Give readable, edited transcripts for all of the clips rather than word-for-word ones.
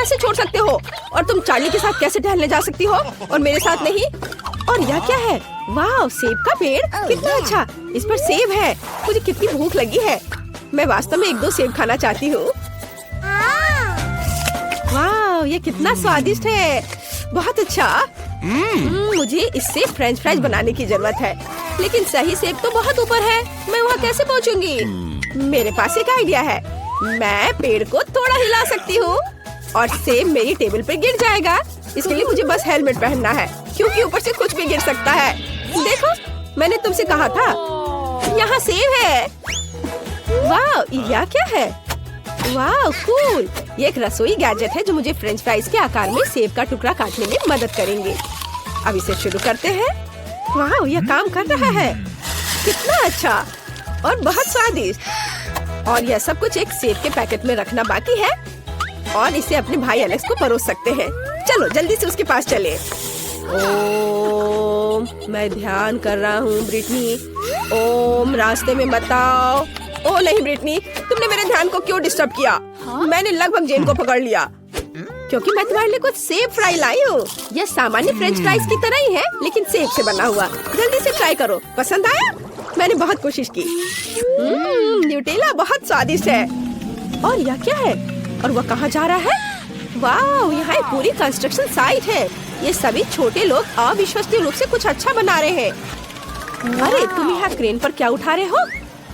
कैसे छोड़ सकते हो? और तुम चार्ली के साथ कैसे टहलने जा सकती हो और मेरे साथ नहीं? और यह क्या है? वाह, सेब का पेड़, कितना अच्छा। इस पर सेब है। मुझे कितनी भूख लगी है। मैं वास्तव में 1-2 सेब खाना चाहती हूँ। वाह, ये कितना स्वादिष्ट है। बहुत अच्छा। मुझे इससे फ्रेंच फ्राइज बनाने की जरूरत है, लेकिन सही सेब तो बहुत ऊपर है। मैं वहाँ कैसे पहुँचूंगी? मेरे पास एक आइडिया है। मैं पेड़ को थोड़ा हिला सकती हूँ और सेब मेरी टेबल पर गिर जाएगा। इसके लिए मुझे बस हेलमेट पहनना है, क्योंकि ऊपर से कुछ भी गिर सकता है। देखो, मैंने तुमसे कहा था। यहाँ सेब है। वाह, यह क्या है? वाह, कूल। ये एक रसोई गैजेट है जो मुझे फ्रेंच फ्राइज के आकार में सेब का टुकड़ा काटने में मदद करेंगे। अब इसे शुरू करते हैं। वाह, यह काम कर रहा है। कितना अच्छा और बहुत स्वादिष्ट। और यह सब कुछ एक सेब के पैकेट में रखना बाकी है और इसे अपने भाई एलेक्स को परोस सकते हैं। चलो जल्दी से उसके पास चले। ओम, मैं ध्यान कर रहा हूँ ब्रिटनी। ओम, रास्ते में मत आओ। ओह नहीं ब्रिटनी, तुमने मेरे ध्यान को क्यों डिस्टर्ब किया? मैंने लगभग जेन को पकड़ लिया, क्योंकि मैं तुम्हारे लिए कुछ सेब फ्राई लाई हूँ। यह सामान्य फ्रेंच फ्राइज की तरह ही है, लेकिन सेब से बना हुआ। जल्दी से ट्राई करो। पसंद आया? मैंने बहुत कोशिश की। न्यूटेला बहुत स्वादिष्ट है। और यह क्या है? और वह कहाँ जा रहा है? वाह, यहाँ एक पूरी कंस्ट्रक्शन साइट है। ये सभी छोटे लोग अविश्वसनीय रूप से कुछ अच्छा बना रहे हैं। अरे, तुम यहाँ क्रेन पर क्या उठा रहे हो?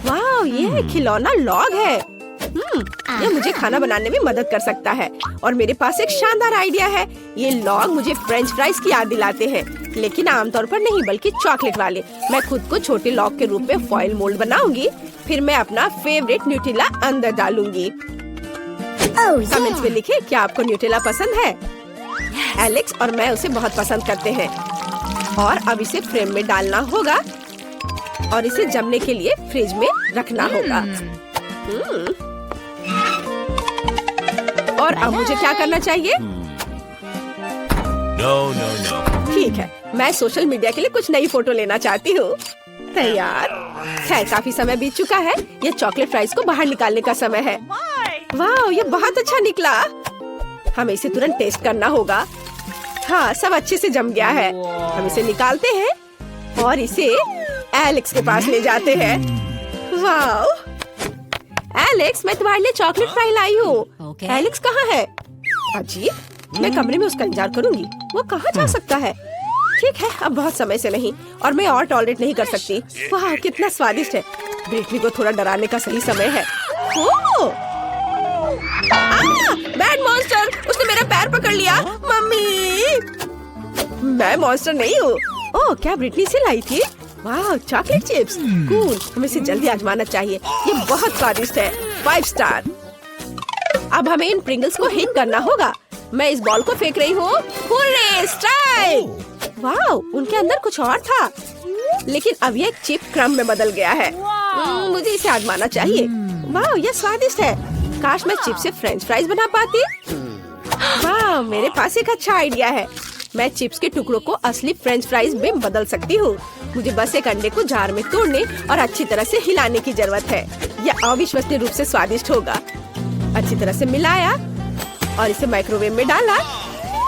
वाह, ये खिलौना लॉग है। यह मुझे खाना बनाने में मदद कर सकता है। और मेरे पास एक शानदार आइडिया है। ये लॉग मुझे फ्रेंच फ्राइज की याद दिलाते हैं, लेकिन आमतौर पर नहीं, बल्कि चॉकलेट वाले। मैं खुद को छोटे लॉग के रूप में फॉइल मोल्ड बनाऊंगी। फिर मैं अपना फेवरेट न्यूटेला अंदर डालूंगी। कमेंट्स में लिखे क्या आपको न्यूटेला पसंद है। एलेक्स और मैं उसे बहुत पसंद करते हैं। और अब इसे फ्रेम में डालना होगा और इसे जमने के लिए फ्रिज में रखना होगा। और अब मुझे क्या करना चाहिए? No. ठीक है, मैं सोशल मीडिया के लिए कुछ नई फोटो लेना चाहती हूँ। तैयार। खैर, काफी समय बीत चुका है। ये चॉकलेट फ्राइज को बाहर निकालने का समय है। वाह, ये बहुत अच्छा निकला। हमें इसे तुरंत टेस्ट करना होगा। हाँ, सब अच्छे से जम गया है। हम इसे निकालते हैं और इसे एलेक्स के पास ले जाते हैं। वाह, एलेक्स, मैं तुम्हारे लिए चॉकलेट फ्राई लाई हूँ। एलेक्स कहाँ है? अजीब, मैं कमरे में उसका इंतजार करूंगी। वो कहाँ जा सकता है? ठीक है, अब बहुत समय से नहीं और मैं और टॉलरेट नहीं कर सकती। वाह, कितना स्वादिष्ट है। ब्रिटनी को थोड़ा डराने का सही समय है। बैड मॉन्स्टर, उसने मेरा पैर पकड़ लिया। मम्मी, मैं मॉन्स्टर नहीं हूँ। ओह, क्या ब्रिटनी से लाई थी? वाह, चॉकलेट चिप्स, कूल। हमें इसे जल्दी आजमाना चाहिए। ये बहुत स्वादिष्ट है। 5 स्टार। अब हमें इन प्रिंगल्स को हिट करना होगा। मैं इस बॉल को फेंक रही हूँ। Hurray, strike! वाह, उनके अंदर कुछ और था, लेकिन अब ये चिप क्रम में बदल गया है। मुझे इसे आजमाना चाहिए। वाह, ये स्वादिष्ट है। काश मैं चिप से फ्रेंच फ्राइज बना पाती। वाह, मेरे पास एक अच्छा आइडिया है। मैं चिप्स के टुकड़ों को असली फ्रेंच फ्राइज में बदल सकती हूँ। मुझे बस एक अंडे को जार में तोड़ने और अच्छी तरह से हिलाने की जरूरत है। यह अविश्वसनीय रूप से स्वादिष्ट होगा। अच्छी तरह से मिलाया और इसे माइक्रोवेव में डाला।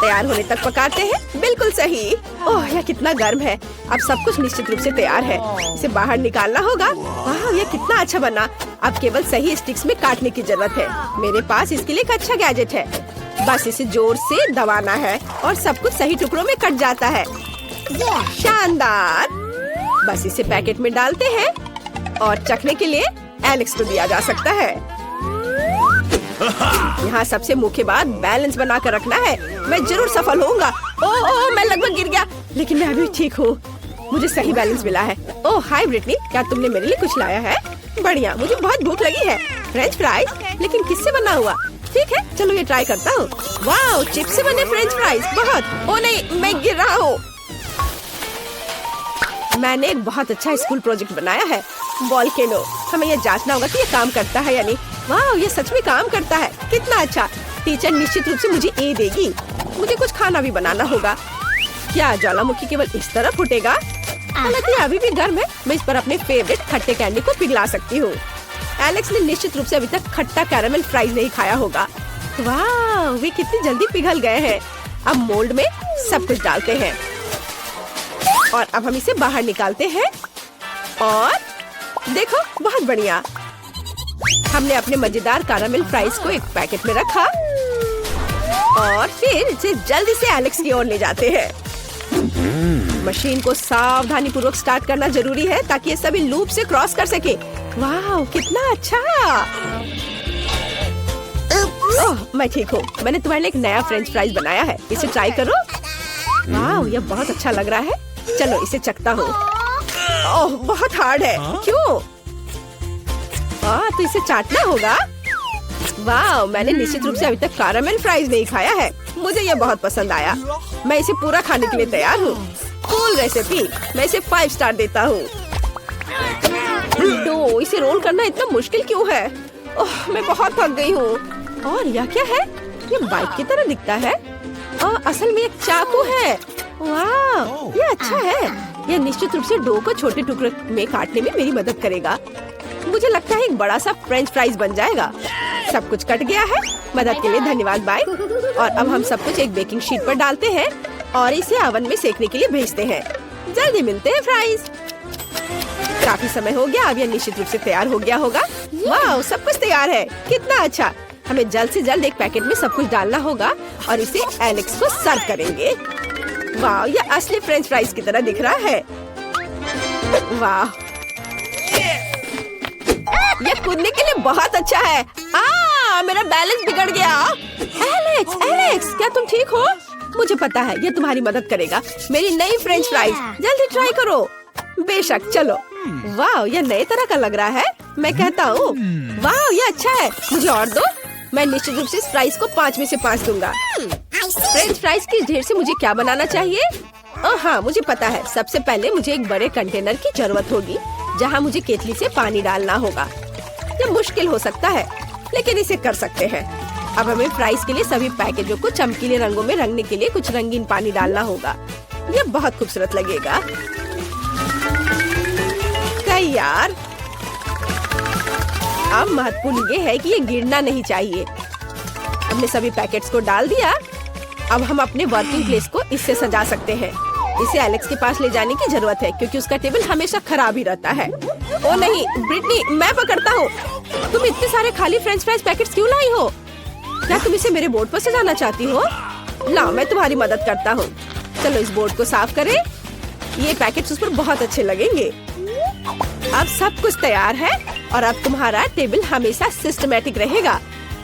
तैयार होने तक पकाते हैं। बिल्कुल सही। ओह, यह कितना गर्म है। अब सब कुछ निश्चित रूप से तैयार है। इसे बाहर निकालना होगा। वाह, यह कितना अच्छा बना। अब केवल सही स्टिक्स में काटने की जरूरत है। मेरे पास इसके लिए एक अच्छा गैजेट है। बस इसे जोर से दबाना है और सब कुछ सही टुकड़ों में कट जाता है। शानदार। बस इसे पैकेट में डालते हैं और चखने के लिए एलेक्स को दिया जा सकता है। यहाँ सबसे मुख्य बात बैलेंस बना कर रखना है। मैं जरूर सफल होऊंगा। ओह, मैं लगभग गिर गया, लेकिन मैं अभी ठीक हूँ। मुझे सही बैलेंस मिला है। ओह, हाय ब्रिटनी, क्या तुमने मेरे लिए कुछ लाया है? बढ़िया, मुझे बहुत भूख लगी है। फ्रेंच फ्राइज, लेकिन किससे बना हुआ? ठीक है, चलो ये ट्राई करता हूँ। वाह, चिप्स से बने फ्रेंच फ्राइज, बहुत। ओ नहीं, मैं गिर रहा हूँ। मैंने एक बहुत अच्छा स्कूल प्रोजेक्ट बनाया है, वॉल्केनो। हमें यह जांचना होगा कि ये काम करता है या नहीं। वाह, ये सच में काम करता है। कितना अच्छा। टीचर निश्चित रूप से मुझे ए देगी। मुझे कुछ खाना भी बनाना होगा। क्या ज्वालामुखी केवल इस तरह फूटेगा? हालांकि अभी भी गर्म है। मैं इस पर अपने फेवरेट खट्टे कैंडी को पिघला सकती हूँ। एलेक्स ने निश्चित रूप से अभी तक खट्टा कैरामेल फ्राइज नहीं खाया होगा। वाह, वे कितनी जल्दी पिघल गए हैं। अब मोल्ड में सब कुछ डालते हैं और अब हम इसे बाहर निकालते हैं और देखो बहुत बढ़िया। हमने अपने मजेदार कैरामेल फ्राइज को एक पैकेट में रखा और फिर इसे जल्दी से एलेक्स की ओर ले जाते हैं। मशीन को सावधानी पूर्वक स्टार्ट करना जरूरी है ताकि ये सभी लूप से क्रॉस कर सके। वाह कितना अच्छा। ओह मैं ठीक हूँ। मैंने तुम्हारे लिए एक नया फ्रेंच फ्राइज बनाया है, इसे ट्राई करो। वाह यह बहुत अच्छा लग रहा है। चलो इसे चखता हूँ। ओह बहुत हार्ड है। क्यों? तो इसे चाटना होगा। वाह मैंने निश्चित रूप से अभी तक कैरामेल फ्राइज नहीं खाया है। मुझे यह बहुत पसंद आया। मैं इसे पूरा खाने के लिए तैयार हूँ। Cool recipe. मैं इसे 5 स्टार देता हूँ। दो इसे रोल करना इतना मुश्किल क्यों है? ओह मैं बहुत थक गई हूँ। और यह क्या है? ये बाइक की तरह दिखता है। असल में एक चाकू है। वाह ये अच्छा है। यह निश्चित रूप से डो को छोटे टुकड़ों में काटने में मेरी मदद करेगा। मुझे लगता है एक बड़ा सा फ्रेंच फ्राइज बन जाएगा। सब कुछ कट गया है। मदद के लिए धन्यवाद बाय। और अब हम सब कुछ एक बेकिंग शीट पर डालते हैं और इसे ओवन में सेकने के लिए भेजते हैं। जल्दी मिलते हैं फ्राइज। काफी समय हो गया। अब यह निश्चित रूप से तैयार हो गया होगा। वाह सब कुछ तैयार है। कितना अच्छा। हमें जल्द से जल्द एक पैकेट में सब कुछ डालना होगा और इसे एलेक्स को सर्व करेंगे। वाह यह असली फ्रेंच फ्राइज की तरह दिख रहा है। वाह यह कूदने के लिए बहुत अच्छा है। मेरा बैलेंस बिगड़ गया। एलेक्स एलेक्स क्या तुम ठीक हो? मुझे पता है यह तुम्हारी मदद करेगा। मेरी नई फ्रेंच फ्राइज जल्दी ट्राई करो। बेशक चलो। वाह यह नए तरह का लग रहा है। मैं कहता हूँ वाह यह अच्छा है। मुझे और दो। मैं निश्चित रूप से इस फ्राइज को 5 में से 5 दूंगा। फ्रेंच फ्राइज के ढेर से मुझे क्या बनाना चाहिए? हाँ मुझे पता है। सबसे पहले मुझे एक बड़े कंटेनर की जरूरत होगी जहाँ मुझे केतली से पानी डालना होगा। यह मुश्किल हो सकता है लेकिन इसे कर सकते हैं। अब हमें फ्राइज के लिए सभी पैकेजों को चमकीले रंगों में रंगने के लिए कुछ रंगीन पानी डालना होगा। यह बहुत खूबसूरत लगेगा। तैयार। अब महत्वपूर्ण ये है कि ये गिरना नहीं चाहिए। हमने सभी पैकेट्स को डाल दिया। अब हम अपने वर्किंग प्लेस को इससे सजा सकते हैं। इसे एलेक्स के पास ले जाने की जरूरत है क्योंकि उसका टेबल हमेशा खराब ही रहता है। ओ नहीं ब्रिटनी मैं पकड़ता हूँ। तुम इतने सारे खाली फ्रेंच फ्राइज पैकेट्स क्यों लाई हो? क्या तुम इसे मेरे बोर्ड पर सजाना चाहती हो? लाओ मैं तुम्हारी मदद करता हूँ। चलो इस बोर्ड को साफ करें। ये पैकेट्स उस पर बहुत अच्छे लगेंगे। अब सब कुछ तैयार है और अब तुम्हारा टेबल हमेशा सिस्टमैटिक रहेगा।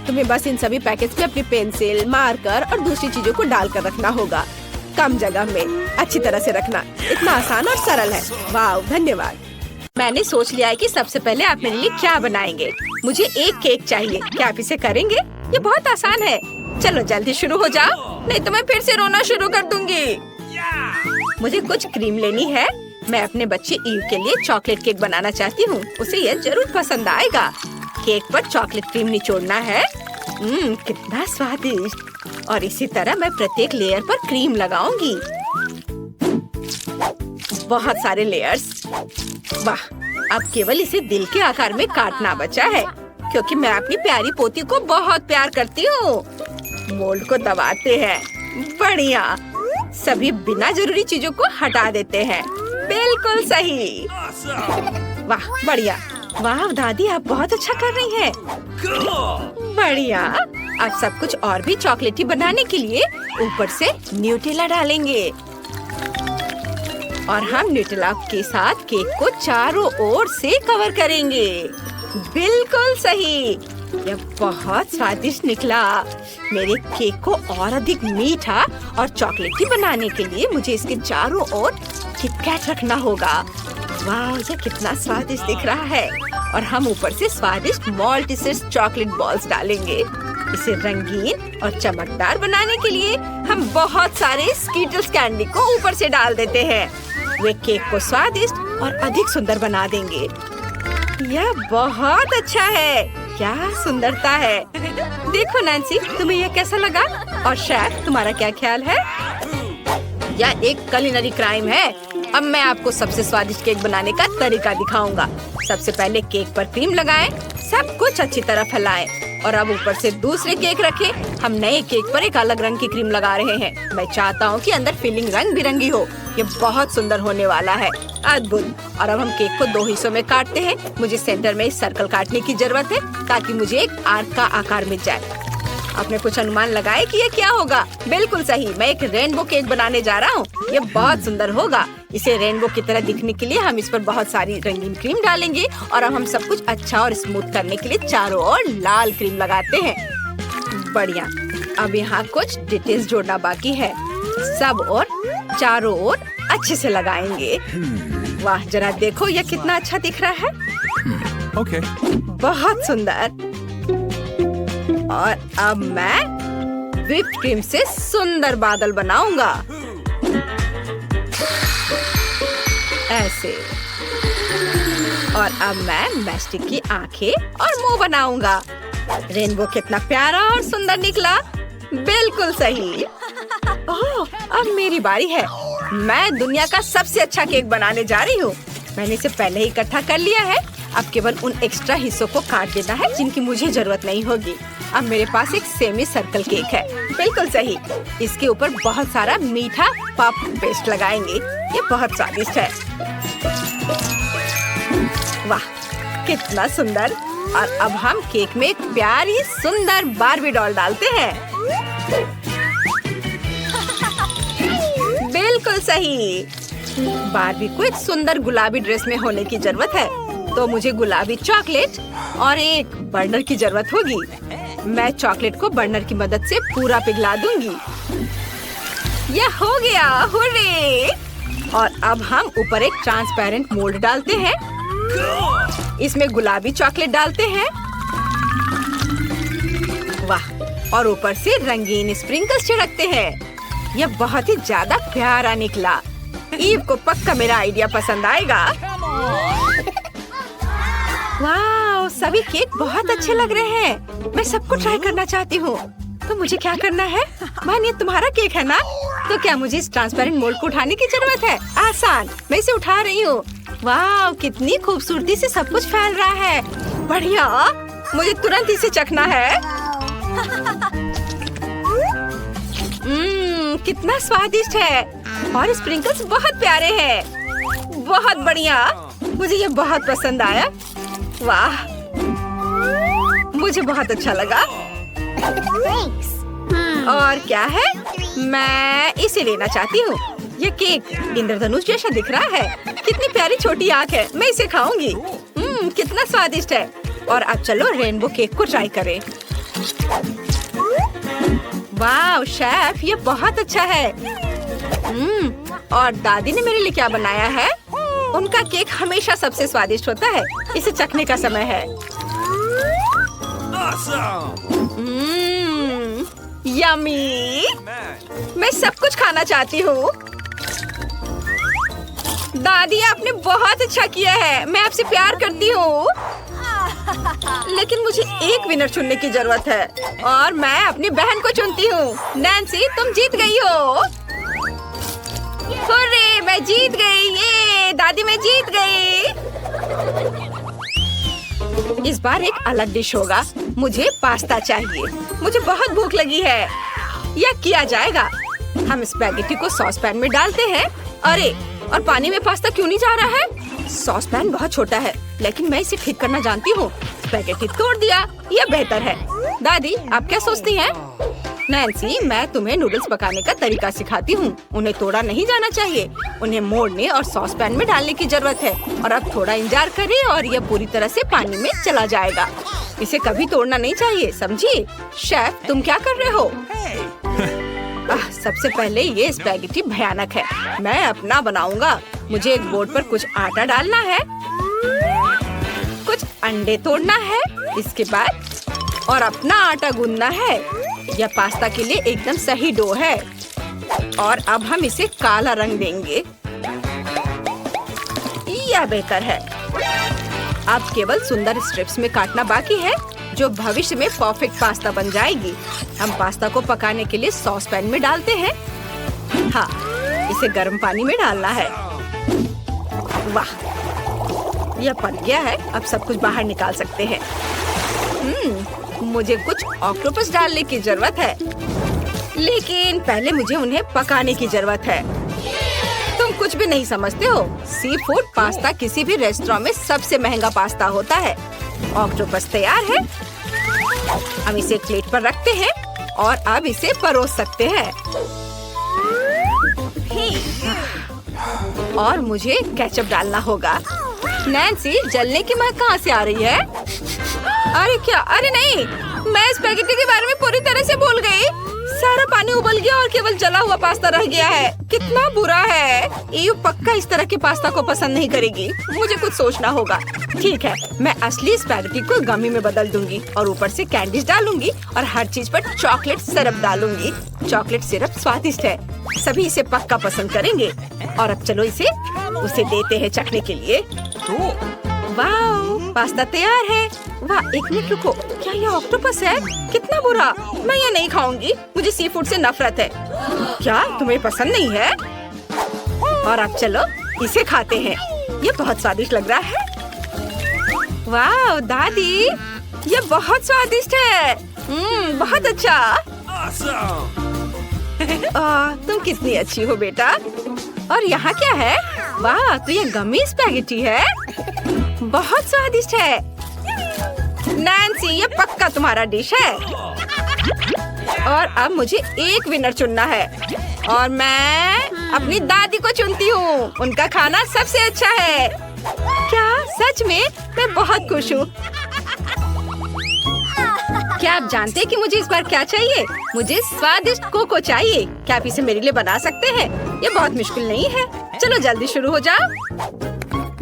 तुम्हें बस इन सभी पैकेट्स में अपनी पेंसिल, मार्कर और दूसरी चीजों को डालकर रखना होगा। कम जगह में अच्छी तरह से रखना। इतना आसान और सरल है। वाह धन्यवाद। मैंने सोच लिया है कि सबसे पहले आप मेरे लिए क्या बनाएंगे। मुझे एक केक चाहिए। क्या आप इसे करेंगे? ये बहुत आसान है। चलो जल्दी शुरू हो जाओ नहीं तो मैं फिर से रोना शुरू कर दूंगी। मुझे कुछ क्रीम लेनी है। मैं अपने बच्चे ईव के लिए चॉकलेट केक बनाना चाहती हूँ। उसे यह जरूर पसंद आएगा। केक पर चॉकलेट क्रीम निचोड़ना है। कितना स्वादिष्ट। और इसी तरह मैं प्रत्येक लेयर पर क्रीम लगाऊंगी। बहुत सारे लेयर्स। वाह अब केवल इसे दिल के आकार में काटना बचा है क्योंकि मैं अपनी प्यारी पोती को बहुत प्यार करती हूँ। मोल्ड को दबाते हैं। बढ़िया। सभी बिना जरूरी चीजों को हटा देते हैं। बिल्कुल सही। वाह बढ़िया। वाह दादी आप बहुत अच्छा कर रही हैं। बढ़िया। अब सब कुछ और भी चॉकलेटी बनाने के लिए ऊपर से न्यूटेला डालेंगे और हम न्यूटेला के साथ केक को चारों ओर से कवर करेंगे। बिल्कुल सही। यह बहुत स्वादिष्ट निकला। मेरे केक को और अधिक मीठा और चॉकलेटी बनाने के लिए मुझे इसके चारों ओर किटकैट रखना होगा। वाह ये कितना स्वादिष्ट दिख रहा है। और हम ऊपर से स्वादिष्ट मॉल्टिसेस चॉकलेट बॉल्स डालेंगे। इसे रंगीन और चमकदार बनाने के लिए हम बहुत सारे स्कीटल्स कैंडी को ऊपर से डाल देते हैं। वे केक को स्वादिष्ट और अधिक सुंदर बना देंगे। यह बहुत अच्छा है। क्या सुंदरता है। देखो नैन्सी तुम्हें यह कैसा लगा? और शेफ तुम्हारा क्या ख्याल है? यह एक कुलिनरी क्राइम है। अब मैं आपको सबसे स्वादिष्ट केक बनाने का तरीका दिखाऊंगा। सबसे पहले केक पर क्रीम लगाएं, सब कुछ अच्छी तरह फैलाएं और अब ऊपर से दूसरे केक रखें। हम नए केक पर एक अलग रंग की क्रीम लगा रहे हैं। मैं चाहता हूँ कि अंदर फिलिंग रंग बिरंगी हो। ये बहुत सुंदर होने वाला है, अद्भुत। और अब हम केक को 2 हिस्सों में काटते हैं। मुझे सेंटर में एक सर्कल काटने की जरूरत है ताकि मुझे एक आर्क का आकार मिल जाए। आपने कुछ अनुमान लगाए कि ये क्या होगा? बिल्कुल सही, मैं एक रेनबो केक बनाने जा रहा हूँ। ये बहुत सुंदर होगा। इसे रेनबो की तरह दिखने के लिए हम इस पर बहुत सारी रंगीन क्रीम डालेंगे और अब हम सब कुछ अच्छा और स्मूथ करने के लिए चारों ओर लाल क्रीम लगाते हैं। बढ़िया। अब यहाँ कुछ डिटेल्स जोड़ना बाकी है। सब और चारों ओर अच्छे से लगाएंगे। वाह, जरा देखो ये कितना अच्छा दिख रहा है। Okay. बहुत सुंदर। और अब मैं व्हिप्ड क्रीम से सुंदर बादल बनाऊंगा, ऐसे। और अब मैं मैस्टिक की आंखें और मुंह बनाऊंगा। रेनबो कितना प्यारा और सुंदर निकला। बिल्कुल सही। ओह, अब मेरी बारी है। मैं दुनिया का सबसे अच्छा केक बनाने जा रही हूँ। मैंने इसे पहले ही इकट्ठा कर लिया है। अब केवल उन एक्स्ट्रा हिस्सों को काट देना है जिनकी मुझे जरूरत नहीं होगी। अब मेरे पास एक सेमी सर्कल केक है। बिल्कुल सही। इसके ऊपर बहुत सारा मीठा पफ पेस्ट लगाएंगे। ये बहुत स्वादिष्ट है। वाह, कितना सुंदर। और अब हम केक में एक प्यारी सुंदर बार्बी डॉल डालते हैं। बिल्कुल सही। बार्बी को एक सुंदर गुलाबी ड्रेस में होने की जरूरत है, तो मुझे गुलाबी चॉकलेट और एक बर्नर की जरूरत होगी। मैं चॉकलेट को बर्नर की मदद से पूरा पिघला दूंगी। यह हो गया, हुर्रे! और अब हम ऊपर एक ट्रांसपेरेंट मोल्ड डालते हैं। इसमें गुलाबी चॉकलेट डालते हैं। वाह, और ऊपर से रंगीन स्प्रिंकल्स छिड़कते हैं। यह बहुत ही ज्यादा प्यारा निकला। ईव को पक्का मेरा आइडिया पसंद आएगा। वाह, सभी केक बहुत अच्छे लग रहे हैं। मैं सबको ट्राई करना चाहती हूँ। तो मुझे क्या करना है? मान, ये तुम्हारा केक है ना? तो क्या मुझे इस ट्रांसपेरेंट मोल्ड को उठाने की जरूरत है? आसान, मैं इसे उठा रही हूँ। वाह, कितनी खूबसूरती से सब कुछ फैल रहा है। बढ़िया, मुझे तुरंत इसे चखना है। कितना स्वादिष्ट है और स्प्रिंकल्स बहुत प्यारे हैं। बहुत बढ़िया, मुझे ये बहुत पसंद आया। वाह, मुझे बहुत अच्छा लगा। और क्या है, मैं इसे लेना चाहती हूँ। ये केक इंद्रधनुष जैसा दिख रहा है। कितनी प्यारी छोटी आँख है। मैं इसे खाऊंगी। कितना स्वादिष्ट है। और अब चलो रेनबो केक को ट्राई करें। वाह शेफ, ये बहुत अच्छा है। और दादी ने मेरे लिए क्या बनाया है? उनका केक हमेशा सबसे स्वादिष्ट होता है। इसे चखने का समय है। यम्मी! मैं सब कुछ खाना चाहती हूँ। दादी, आपने बहुत अच्छा किया है। मैं आपसे प्यार करती हूँ। लेकिन मुझे एक विनर चुनने की जरूरत है और मैं अपनी बहन को चुनती हूँ। नैन्सी, तुम जीत गई हो। हुर्रे, मैं जीत गई। ये दादी, मैं जीत गई। इस बार एक अलग डिश होगा। मुझे पास्ता चाहिए। मुझे बहुत भूख लगी है। यह किया जाएगा। हम स्पैगेटी को सॉस पैन में डालते हैं। अरे, और पानी में पास्ता क्यों नहीं जा रहा है? सॉस पैन बहुत छोटा है, लेकिन मैं इसे ठीक करना जानती हूँ। स्पैगेटी तोड़ दिया। यह बेहतर है। दादी, आप क्या सोचती हैं? नैन्सी, मैं तुम्हें नूडल्स पकाने का तरीका सिखाती हूँ। उन्हें तोड़ा नहीं जाना चाहिए। उन्हें मोड़ने और सॉस पैन में डालने की जरूरत है। और अब थोड़ा इंतजार करें और यह पूरी तरह से पानी में चला जाएगा। इसे कभी तोड़ना नहीं चाहिए, समझी? शेफ, तुम क्या कर रहे हो? सबसे पहले ये स्पैगेटी भयानक है। मैं अपना बनाऊंगा। मुझे एक बोर्ड पर कुछ आटा डालना है, कुछ अंडे तोड़ना है, इसके बाद और अपना आटा गूंदना है। यह पास्ता के लिए एकदम सही डो है। और अब हम इसे काला रंग देंगे। यह बेहतर है। अब केवल सुंदर स्ट्रिप्स में काटना बाकी है, जो भविष्य में परफेक्ट पास्ता बन जाएगी। हम पास्ता को पकाने के लिए सॉस पैन में डालते हैं। हाँ, इसे गर्म पानी में डालना है। वाह, यह पक गया है। अब सब कुछ बाहर निकाल सकते हैं। मुझे कुछ ऑक्टोपस डालने की जरूरत है, लेकिन पहले मुझे उन्हें पकाने की जरूरत है। तुम कुछ भी नहीं समझते हो। सी फूड पास्ता किसी भी रेस्टोरेंट में सबसे महंगा पास्ता होता है। ऑक्टोपस तैयार है। हम इसे एक प्लेट पर रखते हैं और अब इसे परोस सकते हैं। और मुझे केचप डालना होगा। नैन्सी, जलने की महक कहाँ से आ रही है? अरे क्या? अरे नहीं, मैं स्पैगेटी के बारे में पूरी तरह से भूल गई। सारा पानी उबल गया और केवल जला हुआ पास्ता रह गया है। कितना बुरा है। ईव पक्का इस तरह के पास्ता को पसंद नहीं करेगी। मुझे कुछ सोचना होगा। ठीक है, मैं असली स्पैगेटी को गमी में बदल दूंगी और ऊपर से कैंडीज डालूंगी और हर चीज पर चॉकलेट सिरप डालूंगी। चॉकलेट सिरप स्वादिष्ट है, सभी इसे पक्का पसंद करेंगे। और अब चलो उसे देते हैं चखने के लिए। वाह, पास्ता तैयार है। वाह, एक मिनट रुको, क्या ये ऑक्टोपस है? कितना बुरा। मैं ये नहीं खाऊंगी, मुझे सी फूड से नफरत है। क्या तुम्हें पसंद नहीं है? और अब चलो इसे खाते हैं। ये बहुत स्वादिष्ट लग रहा है। वाह दादी, ये बहुत स्वादिष्ट है। बहुत अच्छा। तुम कितनी अच्छी हो बेटा। और यहाँ क्या है? वाह, तो ये गमी स्पैगेटी है। बहुत स्वादिष्ट है। नैन्सी, ये पक्का तुम्हारा डिश है। और अब मुझे एक विनर चुनना है और मैं अपनी दादी को चुनती हूँ। उनका खाना सबसे अच्छा है। क्या सच में? मैं बहुत खुश हूँ। क्या आप जानते हैं कि मुझे इस बार क्या चाहिए? मुझे स्वादिष्ट कोको चाहिए। क्या आप इसे मेरे लिए बना सकते हैं? ये बहुत मुश्किल नहीं है। चलो जल्दी शुरू हो जाओ।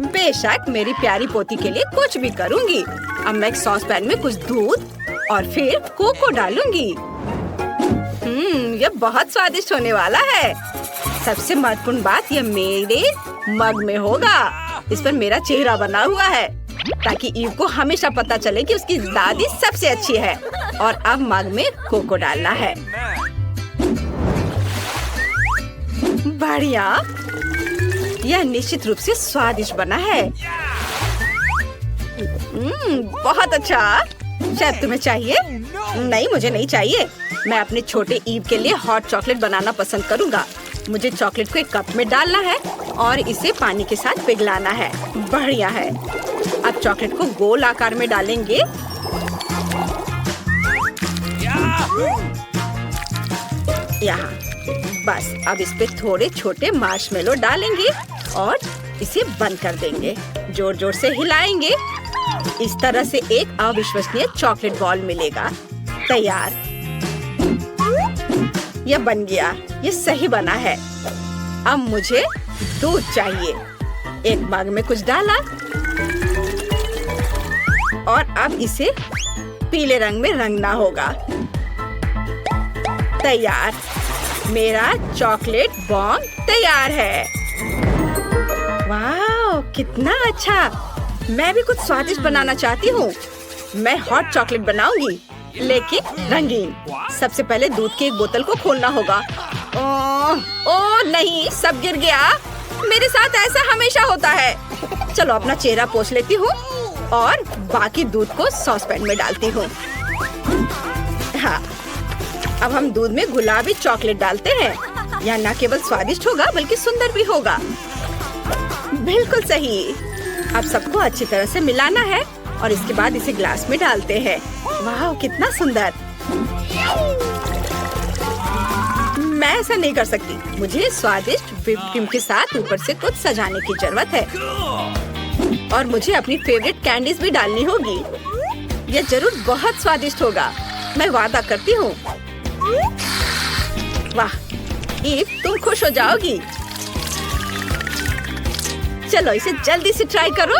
बेशक, मेरी प्यारी पोती के लिए कुछ भी करूँगी। अब मैं एक सॉस पैन में कुछ दूध और फिर कोको डालूंगी। ये बहुत स्वादिष्ट होने वाला है। सबसे महत्वपूर्ण बात, ये मेरे मग में होगा। इस पर मेरा चेहरा बना हुआ है ताकि ईव को हमेशा पता चले कि उसकी दादी सबसे अच्छी है। और अब मग में कोको डालना है। बढ़िया, यह निश्चित रूप से स्वादिष्ट बना है। बहुत अच्छा। शायद तुम्हें चाहिए? नहीं, मुझे नहीं चाहिए। मैं अपने छोटे ईव के लिए हॉट चॉकलेट बनाना पसंद करूंगा। मुझे चॉकलेट को एक कप में डालना है और इसे पानी के साथ पिघलाना है। बढ़िया है। अब चॉकलेट को गोल आकार में डालेंगे। यहाँ बस। अब इस पे थोड़े छोटे मार्शमेलो डालेंगे और इसे बंद कर देंगे। जोर जोर से हिलाएंगे। इस तरह से एक अविश्वसनीय चॉकलेट बॉल मिलेगा। तैयार। यह बन गया। ये सही बना है। अब मुझे दूध चाहिए। एक मग में कुछ डाला और अब इसे पीले रंग में रंगना होगा। तैयार। मेरा चॉकलेट बॉम्ब तैयार है। वाह, कितना अच्छा। मैं भी कुछ स्वादिष्ट बनाना चाहती हूँ। मैं हॉट चॉकलेट बनाऊंगी, लेकिन रंगीन। सबसे पहले दूध की एक बोतल को खोलना होगा। ओह नहीं, सब गिर गया। मेरे साथ ऐसा हमेशा होता है। चलो अपना चेहरा पोंछ लेती हूँ और बाकी दूध को सॉस पैन में डालती हूँ। हाँ, अब हम दूध में गुलाबी चॉकलेट डालते हैं। यह न केवल स्वादिष्ट होगा बल्कि सुंदर भी होगा। बिल्कुल सही। अब सबको अच्छी तरह से मिलाना है और इसके बाद इसे ग्लास में डालते हैं। वाह, कितना सुंदर। मैं ऐसा नहीं कर सकती। मुझे स्वादिष्ट व्हिप क्रीम के साथ ऊपर से कुछ सजाने की जरूरत है और मुझे अपनी फेवरेट कैंडीज भी डालनी होगी। यह जरूर बहुत स्वादिष्ट होगा, मैं वादा करती हूँ। वाह ईव, तुम खुश हो जाओगी। चलो इसे जल्दी से ट्राई करो।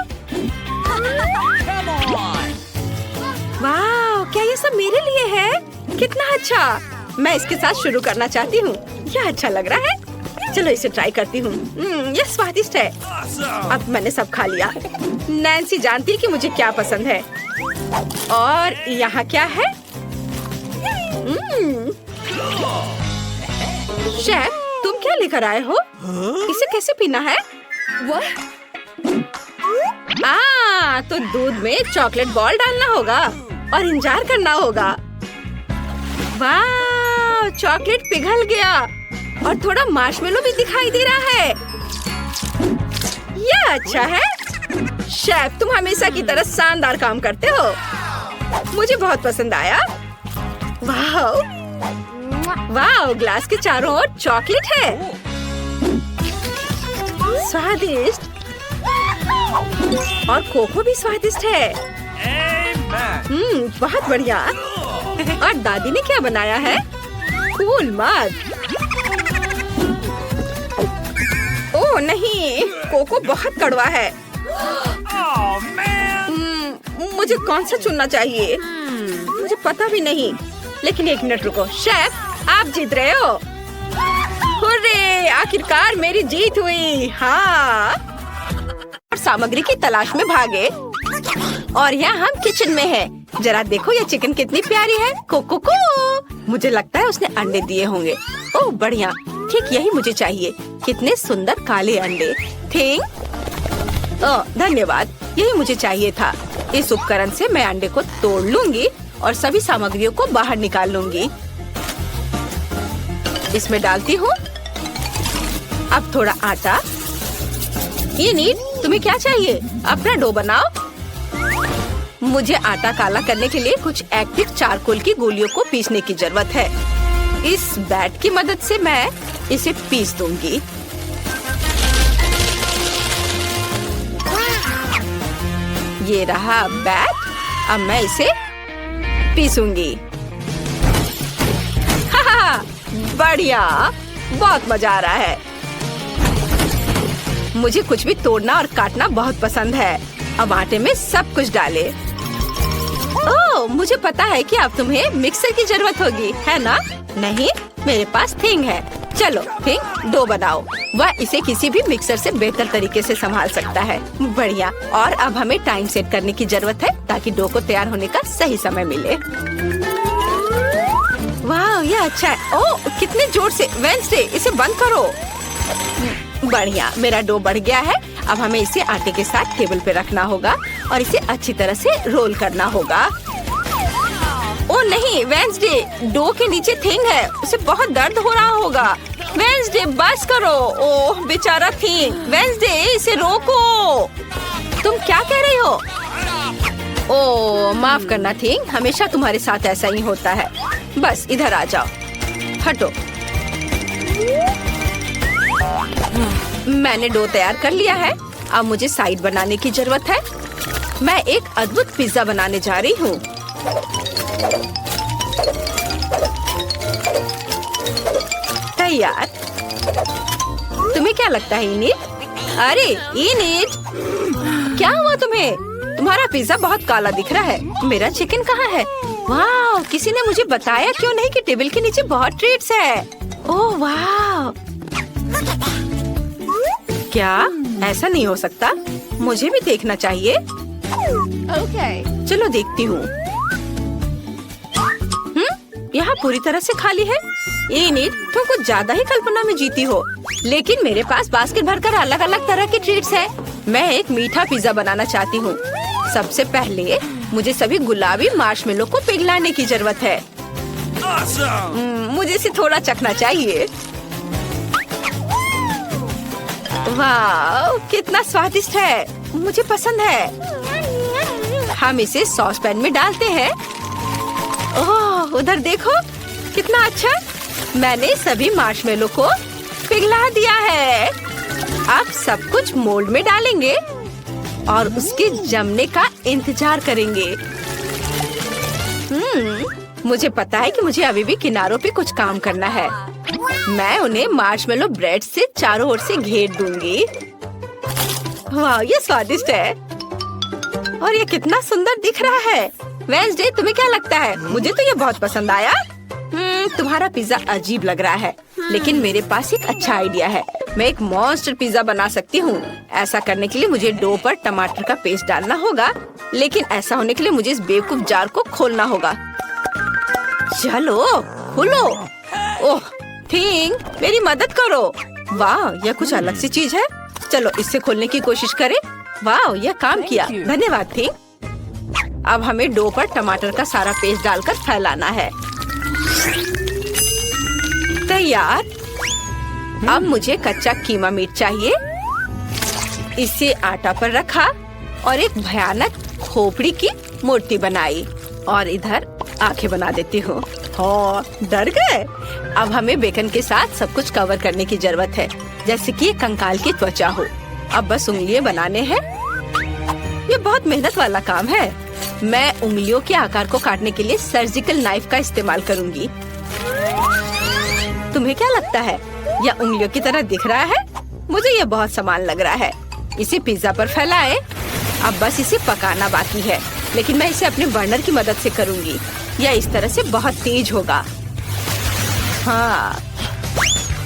वाह, क्या ये सब मेरे लिए है? कितना अच्छा। मैं इसके साथ शुरू करना चाहती हूँ। यह अच्छा लग रहा है। चलो इसे ट्राई करती हूँ। यह स्वादिष्ट है। अब मैंने सब खा लिया। नैन्सी जानती है कि मुझे क्या पसंद है। और यहाँ क्या है? शेफ, तुम क्या लेकर आए हो? इसे कैसे पीना है? तो दूध में चॉकलेट बॉल डालना होगा। और इंतजार करना होगा। वाह, चॉकलेट पिघल गया और थोड़ा मार्शमेलो भी दिखाई दे रहा है। यह अच्छा है। शेफ, तुम हमेशा की तरह शानदार काम करते हो। मुझे बहुत पसंद आया। वाह वाह, ग्लास के चारों ओर चॉकलेट है। स्वादिष्ट, और कोको भी स्वादिष्ट है। बहुत बढ़िया। और दादी ने क्या बनाया है? कूल मग। ओह नहीं, कोको बहुत कड़वा है। मुझे कौन सा चुनना चाहिए? मुझे पता भी नहीं। लेकिन एक मिनट रुको। शेफ, आप जीत रहे हो। हुर्रे, आखिरकार मेरी जीत हुई। हाँ, और सामग्री की तलाश में भागे और यहाँ हम किचन में हैं। जरा देखो ये चिकन कितनी प्यारी है। कोको को मुझे लगता है उसने अंडे दिए होंगे। ओह बढ़िया, ठीक यही मुझे चाहिए। कितने सुंदर काले अंडे। थिंग, ओह धन्यवाद, यही मुझे चाहिए था। इस उपकरण से मैं अंडे को तोड़ लूंगी और सभी सामग्रियों को बाहर निकाल लूंगी। इसमें डालती हूँ। अब थोड़ा आटा। ये नीट, तुम्हें क्या चाहिए? अपना डो बनाओ। मुझे आटा काला करने के लिए कुछ एक्टिव चारकोल की गोलियों को पीसने की जरूरत है। इस बैट की मदद से मैं इसे पीस दूंगी। ये रहा बैट। अब मैं इसे पीसूंगी। हा, बढ़िया, बहुत मजा आ रहा है। मुझे कुछ भी तोड़ना और काटना बहुत पसंद है। अब आटे में सब कुछ डाले। ओह, मुझे पता है कि अब तुम्हें मिक्सर की जरूरत होगी, है ना? नहीं, मेरे पास थिंग है। चलो थिंग, डो बनाओ। वह इसे किसी भी मिक्सर से बेहतर तरीके से संभाल सकता है। बढ़िया। और अब हमें टाइम सेट करने की जरूरत है ताकि डो को तैयार होने का सही समय मिले। वाह, ये अच्छा है। ओह, कितने जोर से। वेंसडे, इसे बंद करो। बढ़िया, मेरा डो बढ़ गया है। अब हमें इसे आटे के साथ टेबल पे रखना होगा और इसे अच्छी तरह से रोल करना होगा। ओह नहीं, वेंसडे, डो के नीचे थिंग है, उसे बहुत दर्द हो रहा होगा। वेंसडे, बस करो। ओह बेचारा थिंग। वेंसडे, इसे रोको। तुम क्या कह रही हो? ओह माफ करना थिंग, हमेशा तुम्हारे साथ ऐसा ही होता है। बस इधर आ जाओ। हटो। मैंने डो तैयार कर लिया है। अब मुझे साइड बनाने की जरूरत है। मैं एक अद्भुत पिज्जा बनाने जा रही हूँ। तैयार। तुम्हें क्या लगता है इनीट? अरे इनीट, क्या हुआ तुम्हें? तुम्हारा पिज्जा बहुत काला दिख रहा है। मेरा चिकन कहाँ है? वाह, किसी ने मुझे बताया क्यों नहीं कि टेबल के नीचे बहुत ट्रीट्स है। ओह वाह, क्या ऐसा नहीं हो सकता? मुझे भी देखना चाहिए। चलो देखती हूँ। यहाँ पूरी तरह से खाली है। ये नीट, तुम कुछ ज्यादा ही कल्पना में जीती हो। लेकिन मेरे पास बास्केट भरकर अलग अलग तरह के ट्रीट्स है। मैं एक मीठा पिज्जा बनाना चाहती हूँ। सबसे पहले मुझे सभी गुलाबी मार्शमेलो को पिघलाने की जरूरत है। मुझे इसे थोड़ा चखना चाहिए। वाह, कितना स्वादिष्ट है। मुझे पसंद है। हम इसे सॉस पैन में डालते हैं। ओह, उधर देखो, कितना अच्छा। मैंने सभी मार्शमेलो को पिघला दिया है। अब सब कुछ मोल्ड में डालेंगे और उसके जमने का इंतजार करेंगे। मुझे पता है कि मुझे अभी भी किनारों पे कुछ काम करना है। मैं उन्हें मार्शमेलो ब्रेड से चारों ओर से घेर दूंगी। वाह, ये स्वादिष्ट है और ये कितना सुंदर दिख रहा है। वेंसडे, तुम्हें क्या लगता है? मुझे तो ये बहुत पसंद आया। तुम्हारा पिज्जा अजीब लग रहा है, लेकिन मेरे पास एक अच्छा आइडिया है। मैं एक मॉन्स्टर पिज्जा बना सकती हूँ। ऐसा करने के लिए मुझे डो पर टमाटर का पेस्ट डालना होगा, लेकिन ऐसा होने के लिए मुझे इस बेवकूफ जार को खोलना होगा। चलो खोलो। ओह थिंग, मेरी मदद करो। वाह, यह कुछ अलग सी चीज है। चलो इससे खोलने की कोशिश करें। वाह, यह काम किया। धन्यवाद थिंग। अब हमें डो पर टमाटर का सारा पेस्ट डालकर फैलाना है। तैयार। अब मुझे कच्चा कीमा मीट चाहिए। इसे आटा पर रखा और एक भयानक खोपड़ी की मूर्ति बनाई और इधर आंखें बना देती हूँ। डर गए? अब हमें बेकन के साथ सब कुछ कवर करने की जरूरत है, जैसे कि कंकाल की त्वचा हो। अब बस उंगलियां बनाने हैं। ये बहुत मेहनत वाला काम है। मैं उंगलियों के आकार को काटने के लिए सर्जिकल नाइफ का इस्तेमाल करूंगी। तुम्हें क्या लगता है, यह उंगलियों की तरह दिख रहा है? मुझे यह बहुत समान लग रहा है। इसे पिज्जा पर फैलाएं। अब बस इसे पकाना बाकी है, लेकिन मैं इसे अपने बर्नर की मदद से करूंगी। यह इस तरह से बहुत तेज होगा। हाँ,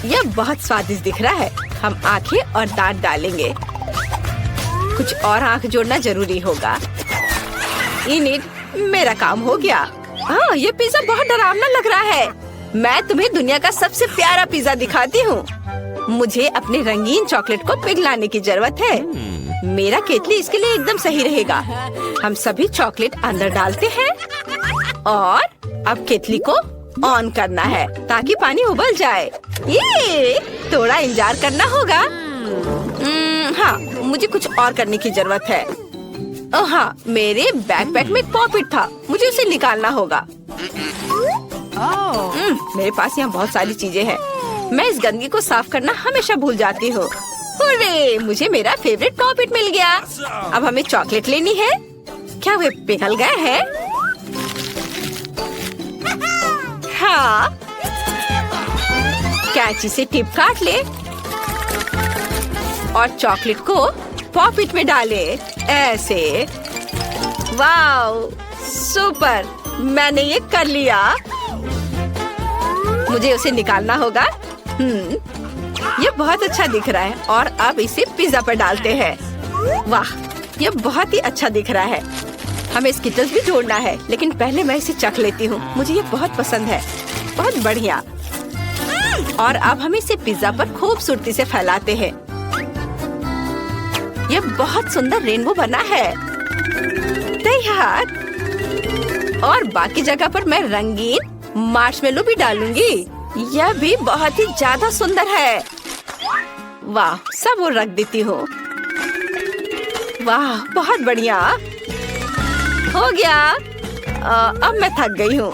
यह बहुत स्वादिष्ट दिख रहा है। हम आंखें और दांत डालेंगे। कुछ और आंख जोड़ना जरूरी होगा। इनिट, मेरा काम हो गया। हाँ, ये पिज्जा बहुत डरावना लग रहा है। मैं तुम्हें दुनिया का सबसे प्यारा पिज्जा दिखाती हूँ। मुझे अपने रंगीन चॉकलेट को पिघलाने की जरूरत है। मेरा केतली इसके लिए एकदम सही रहेगा। हम सभी चॉकलेट अंदर डालते हैं और अब केतली को ऑन करना है ताकि पानी उबल जाए। ये थोड़ा इंतजार करना होगा। हाँ, मुझे कुछ और करने की जरूरत है। हाँ, मेरे बैकपैक में एक पॉपिट था, मुझे उसे निकालना होगा। मेरे पास यहाँ बहुत सारी चीजें हैं। मैं इस गंदगी को साफ करना हमेशा भूल जाती हूँ। हुर्रे, मुझे मेरा फेवरेट पॉपिट मिल गया। अब हमें चॉकलेट लेनी है। क्या वे पिघल गए हैं? हाँ, कैंची से टिप काट ले और चॉकलेट को पॉपिट में डाले। ऐसे। Wow, super! मैंने ये कर लिया। मुझे उसे निकालना होगा। ये बहुत अच्छा दिख रहा है और अब इसे पिज्जा पर डालते हैं। वाह, ये बहुत ही अच्छा दिख रहा है। हमें स्किटल्स भी जोड़ना है, लेकिन पहले मैं इसे चख लेती हूँ। मुझे ये बहुत पसंद है। बहुत बढ़िया। और अब हम इसे पिज्जा पर खूबसूरती से फैलाते हैं। ये बहुत सुंदर रेनबो बना है। तैयार। और बाकी जगह पर मैं रंगीन मार्शमेलो भी डालूंगी। यह भी बहुत ही ज्यादा सुंदर है। वाह, सब वो रख देती हूँ। वाह, बहुत बढ़िया हो गया। अब मैं थक गई हूँ।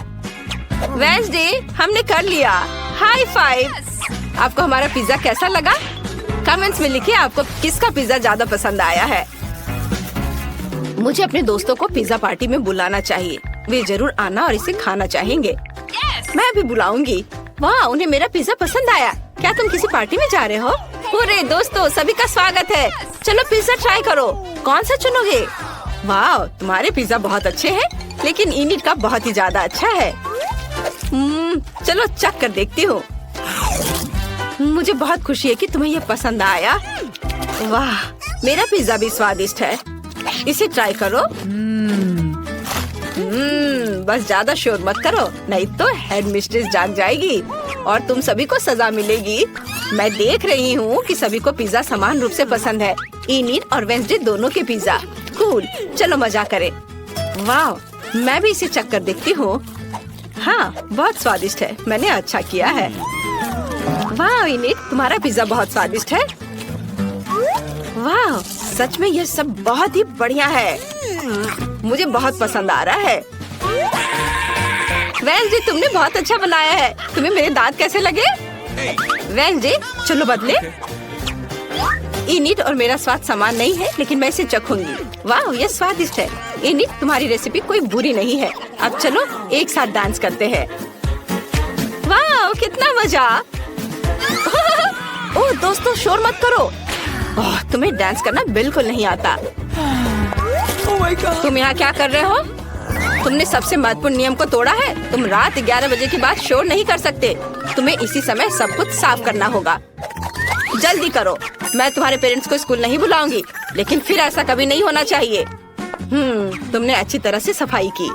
वेडनेसडे, हमने कर लिया। High five. आपको हमारा पिज्जा कैसा लगा? कमेंट्स में लिखिए आपको किसका पिज्जा ज्यादा पसंद आया है। मुझे अपने दोस्तों को पिज्जा पार्टी में बुलाना चाहिए। वे जरूर आना और इसे खाना चाहेंगे। मैं भी बुलाऊंगी। वाह, उन्हें मेरा पिज्जा पसंद आया। क्या तुम किसी पार्टी में जा रहे हो? पूरे दोस्तों, सभी का स्वागत है। चलो पिज्जा ट्राई करो। कौन सा चुनोगे? वाह, तुम्हारे पिज्जा बहुत अच्छे हैं, लेकिन इनिट का बहुत ही ज्यादा अच्छा है। चलो चख कर देखती हूँ। मुझे बहुत खुशी है कि तुम्हें ये पसंद आया। वाह, मेरा पिज्जा भी स्वादिष्ट है। इसे ट्राई करो। बस ज्यादा शोर मत करो, नहीं तो हेड मिस्ट्रेस जाग जाएगी और तुम सभी को सजा मिलेगी। मैं देख रही हूँ कि सभी को पिज्जा समान रूप से पसंद है। इनिट और वेडनेसडे दोनों के पिज्जा। कूल, चलो मजा करें। वाह, मैं भी इसे चख कर देखती हूँ। हाँ, बहुत स्वादिष्ट है। मैंने अच्छा किया है। वाह इनिट, तुम्हारा पिज्जा बहुत स्वादिष्ट है। वाह, सच में ये सब बहुत ही बढ़िया है। मुझे बहुत पसंद आ रहा है। वेडनेसडे, तुमने बहुत अच्छा बनाया है। तुम्हें मेरे दांत कैसे लगे? वेडनेसडे, चलो बदले। इनिट और मेरा स्वाद समान नहीं है, लेकिन मैं इसे चखूंगी। वाह, ये स्वादिष्ट है। इनिट, तुम्हारी रेसिपी कोई बुरी नहीं है। अब चलो एक साथ डांस करते हैं। वाह, कितना मजा। ओह दोस्तों, शोर मत करो। ओह, तुम्हें डांस करना बिल्कुल नहीं आता। तुम यहाँ क्या कर रहे हो? तुमने सबसे महत्वपूर्ण नियम को तोड़ा है। तुम रात 11 बजे के बाद शोर नहीं कर सकते। तुम्हें इसी समय सब कुछ साफ करना होगा। जल्दी करो। मैं तुम्हारे पेरेंट्स को स्कूल नहीं बुलाऊंगी, लेकिन फिर ऐसा कभी नहीं होना चाहिए। तुमने अच्छी तरह से सफाई की।